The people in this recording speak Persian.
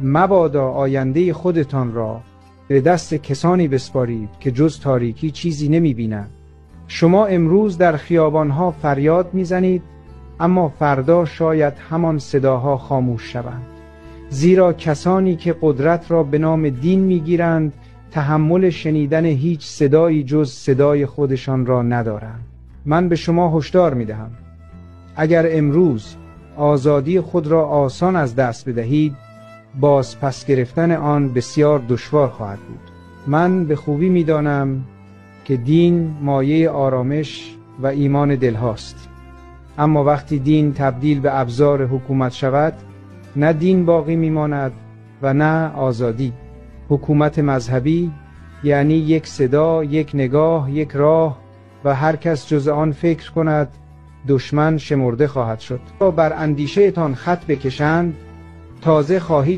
مبادا آینده خودتان را به دست کسانی بسپارید که جز تاریکی چیزی نمی بینند. شما امروز در خیابانها فریاد میزنید، اما فردا شاید همان صداها خاموش شوند. زیرا کسانی که قدرت را به نام دین میگیرند تحمل شنیدن هیچ صدایی جز صدای خودشان را ندارند. من به شما هشدار میدهم، اگر امروز آزادی خود را آسان از دست بدهید، باز پس گرفتن آن بسیار دشوار خواهد بود. من به خوبی میدانم که دین مایه آرامش و ایمان دل هاست، اما وقتی دین تبدیل به ابزار حکومت شود، نه دین باقی میماند و نه آزادی. حکومت مذهبی یعنی یک صدا، یک نگاه، یک راه و هر کس جز آن فکر کند دشمن شمرده خواهد شد. تا بر اندیشه تان خط بکشند، تازه خواهید